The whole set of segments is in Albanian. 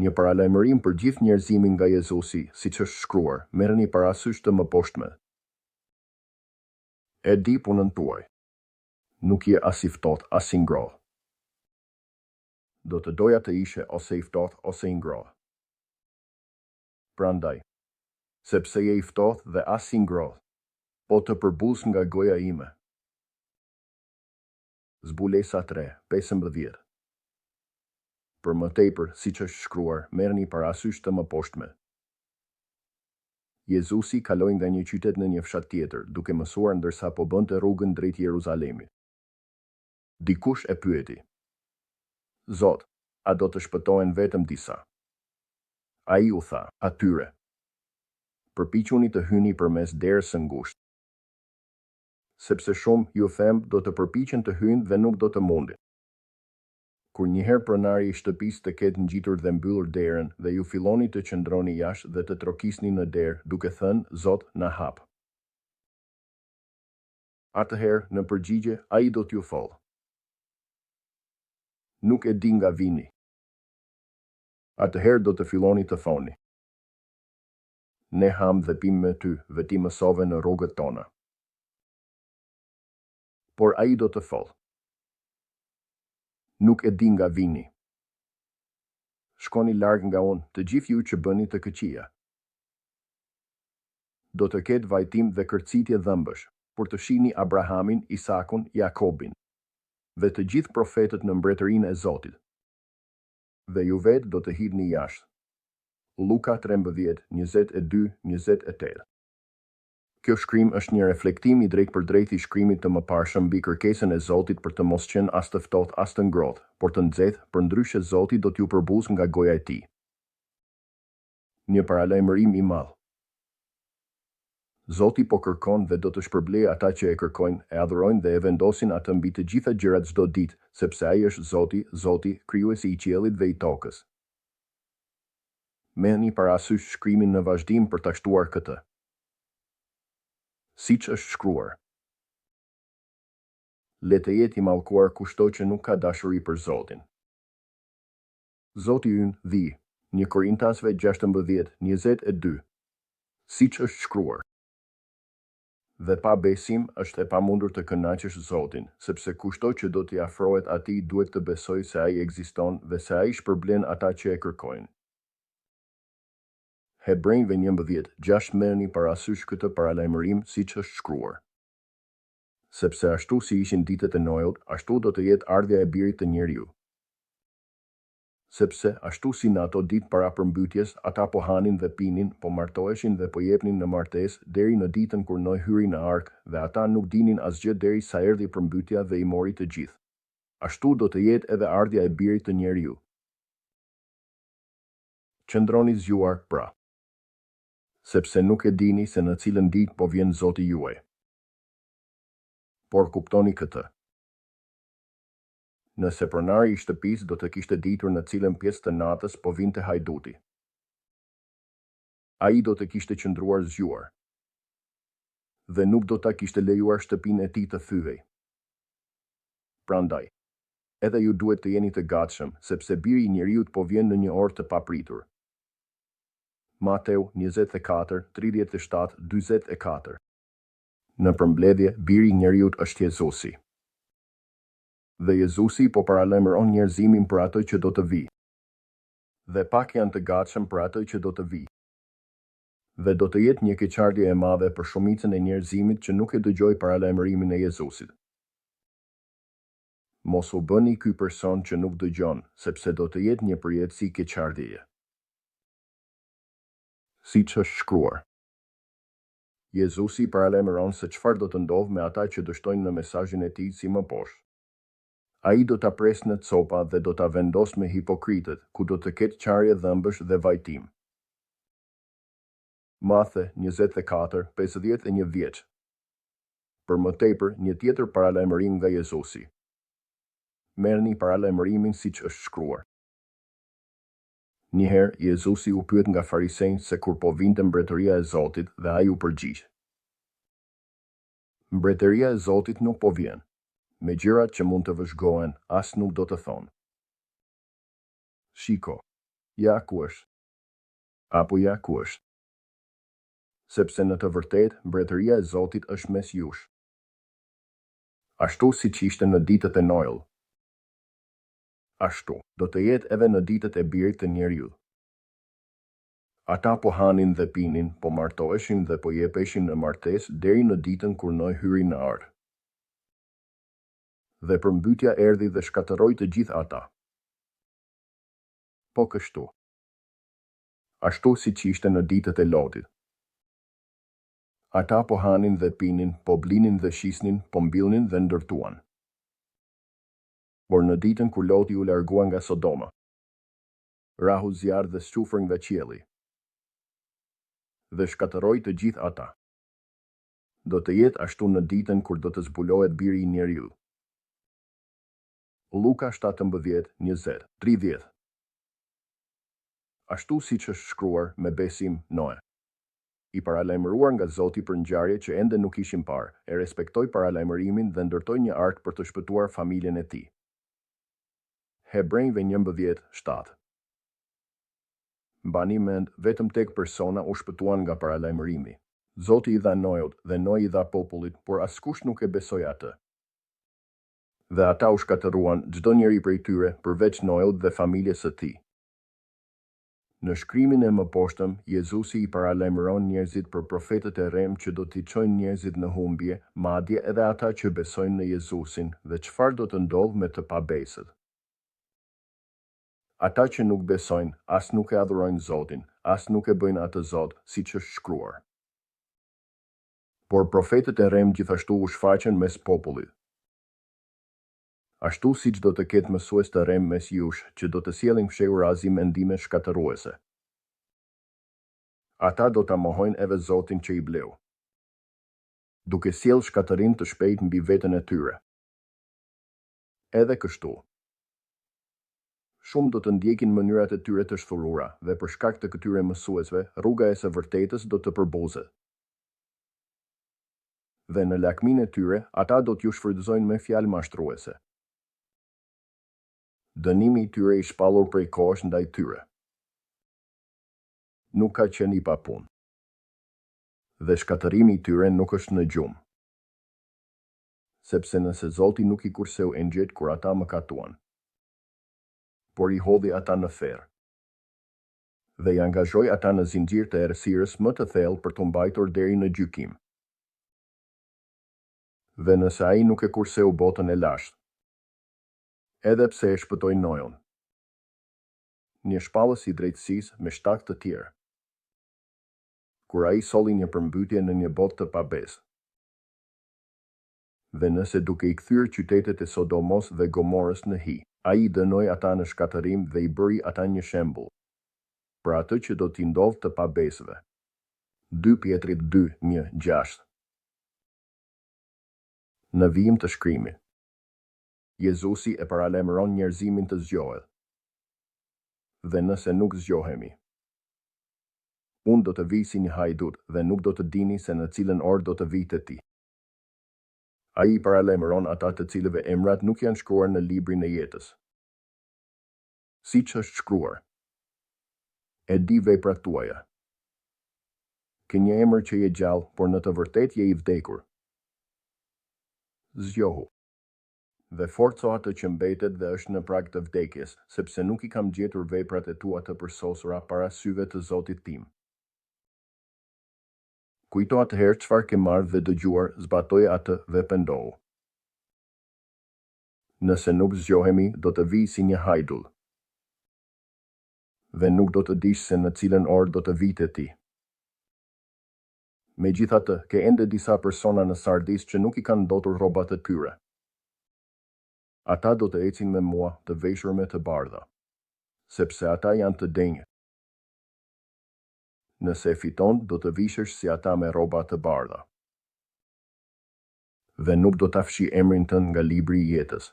Një paralajmërim për gjithë njerëzimin nga Jezusi, siç është shkruar, merrni parasysh të mëposhtme. E di punën tuaj. Nuk je as i ftohtë as i ngrohtë. Do të doja të ishe ose i ftohtë ose i ngrohtë. Prandaj, sepse je i ftohtë dhe as i ngrohtë, po të përbus nga goja ime. Zbulesa 3:15. Për më tepër, siç është shkruar, merrni parasysh të mëposhtme. Jezusi kaloi nga një qytet në një fshat tjetër, duke mësuar ndërsa po bënte rrugën drejt Jeruzalemit. Dikush e pyeti: Zot, a do të shpëtohen vetëm disa? Ai u tha atyre: Përpiquni të hyni përmes derës së ngushtë. Sepse shumë, ju them, do të përpiqen të hyjnë dhe nuk do të mundin. Kur njëherë pronari i shtëpisë të ketë ngjitur dhe mbyllur derën dhe ju filloni të qëndroni jashtë dhe të trokisni në derë, duke thënë, Zot, na hap. Atëherë, në përgjigje, ai do t'ju thollë: Nuk e di nga vini. Atëherë do të filloni të thoni: Ne ham dhe pim me ty, dhe ti mësove në rrugët tona. Por ai do të thollë: Nuk e di nga vini. Shkoni larg nga unë, të gjithë ju që bëni të këqija. Do të ketë vajtim dhe kërcitje dhëmbësh, por të shihni Abrahamin, Isakun, Jakobin dhe të gjithë profetët në mbretërinë e Zotit. Dhe ju vetë do të hidhni jashtë. Luka 13:22-28. Kjo shkrim është një reflektim i drejtpërdrejtë i shkrimit të mëparshëm mbi kërkesën e Zotit për të mos qenë as të ftohtë as të ngrohtë, por të nxehtë, përndryshe Zoti do t'ju përbusë nga goja e tij. Një paralajmërim i madh. Zoti po kërkon dhe do të shpërblejë ata që e kërkojnë, e adhurojnë dhe e vendosin atë mbi të gjitha gjërat çdo ditë, sepse ai është Zoti, Zoti, krijuesi i qiellit dhe i tokës. Merrni parasysh shkrimin në vazhdim për ta shtuar këtë. Siç është shkruar: Le të jetë i mallkuar kushto që nuk ka dashuri për Zotin. Zoti ynë dhi, 1 Korintasve 16:22. Siç është shkruar: Dhe pa besim është e pamundur të kënaqësh Zotin, sepse kushto që do t'i afrohet atij duhet të besojë se ai ekziston dhe se ai shpërblen ata që e kërkojnë. Hebrejve 11:6. Merrni parasysh këtë paralajmërim siç është shkruar. Sepse ashtu si ishin ditët e Nout, ashtu do të jetë ardhja e Birit të Njeriu. Sepse ashtu si në ato ditë para përmbytjes, ata po hanin dhe pinin, po martoheshin dhe po jepnin në martesë deri në ditën kur Noe hyri në ark, dhe ata nuk dinin asgjë deri sa erdhi përmbytja dhe i mori të gjithë. Ashtu do të jetë edhe ardhja e Birit të Njeriu. Qëndroni zgjuar, pra, sepse nuk e dini se në cilën ditë po vjen Zoti juaj. Por kuptoni këtë. Nëse pronari i shtëpisë do të kishte ditur në cilën pjesë të natës po vinte hajduti, ai do të kishte qëndruar zgjuar dhe nuk do ta kishte lejuar shtëpinë e tij të thyej. Prandaj, edhe ju duhet të jeni të gatshëm, sepse Biri i Njeriut po vjen në një orë të papritur. Mateu 24:37-44. Në përmbledhje, Biri i Njeriut është Jezusi. Dhe Jezusi po paralajmëron njerëzimin për atë që do të vi. Dhe pak janë të gatshëm për atë që do të vi. Dhe do të jetë një keqardhje e madhe për shumicën e njerëzimit që nuk e dëgjoi paralajmërimin e Jezusit. Mos u bëni ky person që nuk dëgjon, sepse do të jetë një përjetësi keqardhjeje. Siç është shkruar. Jezusi paralajmëron se çfarë do të ndodhë me ata që dështojnë në mesazhin e tij si më poshtë. Ai do ta presë në copa dhe do ta vendosë me hipokritët, ku do të ketë qarje dhëmbësh dhe vajtim. Mathe 24:51 vjeç. Për më tepër, një tjetër paralajmërim nga Jezusi. Merrni paralajmërimin siç është shkruar. Njëherë, Jezusi u pyet nga farisejt se kur po vinte mbretëria e Zotit dhe ai u përgjigj. Mbretëria e Zotit nuk po vjen. Me gjërat që mund të vëzhgohen, as nuk do të thonë. Shiko, Ja ku është. Apo ja ku është. Sepse në të vërtet, mbretëria e Zotit është mes jush. Ashtu si që ishte në ditët e Noel. Ashtu, do të jetë edhe në ditët e Birit të Njeriut. Ata po hanin dhe pinin, po martoheshin dhe po jepeshin në martesë deri në ditën kur Noe hyri në ark. Dhe përmbytja erdhi dhe shkatërroi të gjithë ata. Po kështu. Ashtu si që ishte në ditët e Lotit. Ata po hanin dhe pinin, po blinin dhe shisnin, po mbilnin dhe ndërtuan. Por në ditën kur Loti u largua nga Sodoma, rahu zjarr dhe shufër nga qielli, dhe shkatërroi të gjithë ata. Do të jetë ashtu në ditën kur do të zbulohet Biri i Njeriut. Luka 17:20-30. Ashtu siç është shkruar me besim, Noe, i paralajmëruar nga Zoti për ngjarje që ende nuk ishin parë, e respektoi paralajmërimin dhe ndërtoi një ark për të shpëtuar familjen e tij. Hebrejve 11:7. Mbani mend, vetëm tek persona u shpëtuan nga paralajmërimi. Zoti i dha Noeut dhe Noe i dha popullit, por askush nuk e besoi atë. Dhe ata u shkatëruan, çdo njeri prej tyre, përveç Noeut dhe familjes së tij. Në shkrimin e mëposhtëm, Jezusi i paralajmëron njerëzit për profetët e rem që do t'i çojnë njerëzit në humbje, madje edhe ata që besojnë në Jezusin, dhe çfarë do të ndodhë me të pabesët. Ata që nuk besojnë, as nuk e adhurojnë Zotin, as nuk e bëjnë atë Zot, siç është shkruar. Por profetët e rem gjithashtu u shfaqen mes popullit. Ashtu siç do të ketë mësues të rem mes jush, që do të sjellin fshehurazi mendime shkatërruese. Ata do ta mohojnë edhe Zotin që i bleu, duke sjell shkatërim të shpejtë mbi veten e tyre. Edhe kështu, shumë do të ndjekin mënyrat e tyre të shthurura, dhe për shkak të këtyre mësuesve, rruga e së vërtetës do të përbozet. Dhe në lakmin e tyre, ata do t'ju shfrytëzojnë me fjalë mashtruese. Dënimi i tyre i shpallur prej kohësh ndaj tyre nuk ka qenë i papunë. Dhe shkatërimi i tyre nuk është në gjumë. Sepse nëse Zoti nuk i kurseu engjëjt kur ata mëkatuan, por i hodhi ata në ferr, dhe i angazhoi ata në zinxhir të errësirës më të thellë për t'u mbajtur deri në gjykim. Dhe nëse ai nuk e kurseu botën e lashtë, edhe pse e shpëtoi Noeun, një shpallës i drejtësisë me shtak të tjerë, kur ai solli një përmbytje në një botë të pabesë. Dhe nëse duke i kthyer qytetet e Sodomos dhe Gomorës në hi, ai i dënoi ata në shkatërim dhe i bëri ata një shembull për atë që do t'i ndodhë të pabesëve. 2 Pjetrit 2:1-6. Në vijim të shkrimit, Jezusi e paralajmëron njerëzimin të zgjohet. Dhe nëse nuk zgjohemi, unë do të vij si një hajdut dhe nuk do të dini se në cilën orë do të vij te ti. Ai i paralajmëron ata të cilëve emrat nuk janë shkruar në librin e jetës. Siç është shkruar, e di veprat tuaja. Ke një emër që je gjallë, por në të vërtetë je i vdekur. Zgjohu dhe forco atë që mbetet dhe është në prag të vdekjes, sepse nuk i kam gjetur veprat e tua të përsosura para syve të Zotit tim. Kujto atëherë çfarë ke marrë dhe dëgjuar, zbatoje atë dhe pendohu. Nëse nuk zgjohemi, do të vij si një hajdull, dhe nuk do të dish se në cilën orë do të vij te ti. Megjithatë, ke ende disa persona në Sardis që nuk i kanë ndotur rrobat e tyre. Ata do të ecin me mua të veshur me të bardha, sepse ata janë të denjë. Nëse fiton, do të vishesh si ata me rroba të bardha. Dhe nuk do ta fshi emrin tënd nga libri i jetës.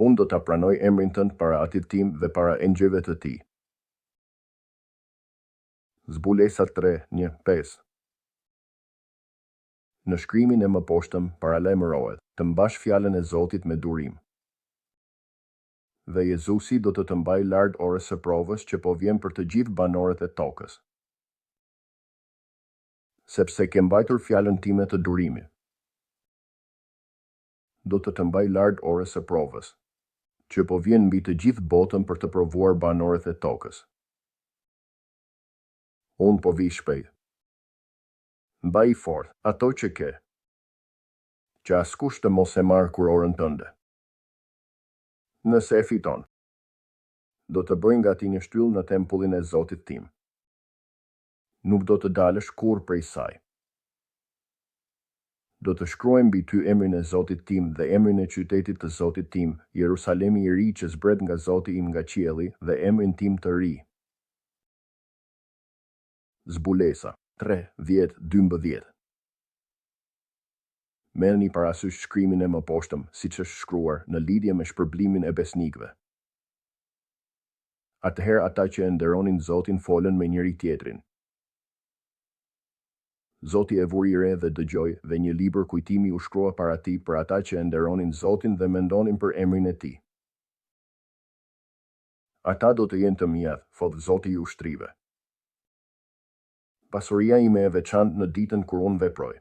Unë do ta pranoj emrin tënd para Atit tim dhe para engjëjve të tij. Zbulesa 3:1-5. Në shkrimin e mëposhtëm paralajmërohet të mbash fjalën e Zotit me durim. dhe Jezusi do të mbajë lart orës së provës që po vjen për të gjithë banorët e tokës. Sepse ke mbajtur fjalën time të durimit. Do të mbaj lart orës së provës, që po vjen mbi të gjithë botën për të provuar banorët e tokës. Unë po vi shpejt. Mbaj i fort ato që ke, që askush të mos e marrë kurorën tënde. Nëse e fiton, do të bëj nga ti një shtyllë në tempullin e Zotit tim. Nuk do të dalësh kur prej saj. Do të shkruajmë mbi ty emrin e Zotit tim dhe emrin e qytetit të Zotit tim, Jerusalemi i ri që zbret nga Zoti im nga qielli, dhe emrin tim të ri. Zbulesa 3:10-12. Merrni parasysh shkrimin e mëposhtëm, siç është shkruar, në lidhje me shpërblimin e besnikëve. Atëherë ata që e nderonin Zotin folën me njëri tjetrin. Zoti e vuri re dhe dëgjoi, dhe një libër kujtimi u shkrua para tij për ata që e nderonin Zotin dhe mendonin për emrin e tij. Ata do të jenë të mia, thotë Zoti i ushtrive. Pasuria ime e veçantë në ditën kur unë veproj.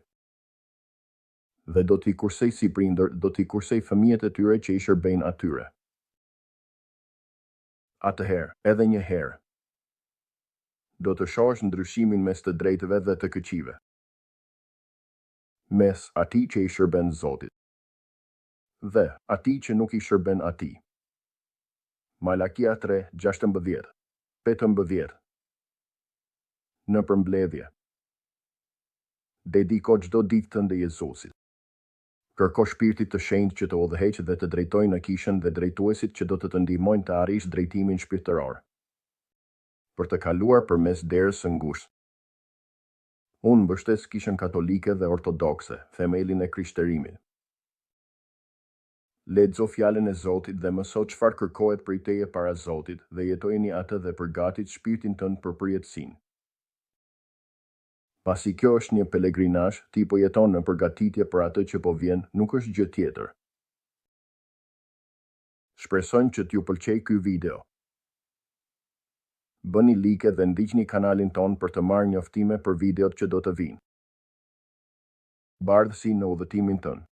Dhe do t'i kursej si prindër, do t'i kursej fëmijët e tyre që i shërbejnë atyre. Atëherë, edhe një herë, do të shohësh ndryshimin mes të drejtëve dhe të këqive. Mes atij që i shërben Zotit dhe atij që nuk i shërben atij. Malakia 3:16-15. Në përmbledhje. Dediko çdo ditë tënde Jezusit. Kërko shpirtit të shenjtë që të udhëheqë dhe të drejtojë në kishën dhe drejtuesit që do të të ndihmojnë të arrish drejtimin shpirtëror. Për të kaluar përmes derës së ngushtë. Unë mbështes kishën katolike dhe ortodokse, themelin e krishterimit. Lexo fjalën e Zotit dhe mëso çfarë kërkohet prej teje para Zotit dhe jetojeni atë dhe përgatit shpirtin tënd për përjetësinë. Pasi kjo është një pelegrinazh, ti po jeton në përgatitje për atë që po vjen, nuk është gjë tjetër. Shpresojmë që t'ju pëlqej ky video. Bëni like dhe ndiqni kanalin ton për të marrë njoftime për videot që do të vinë. Bardhësi në udhëtimin tënd.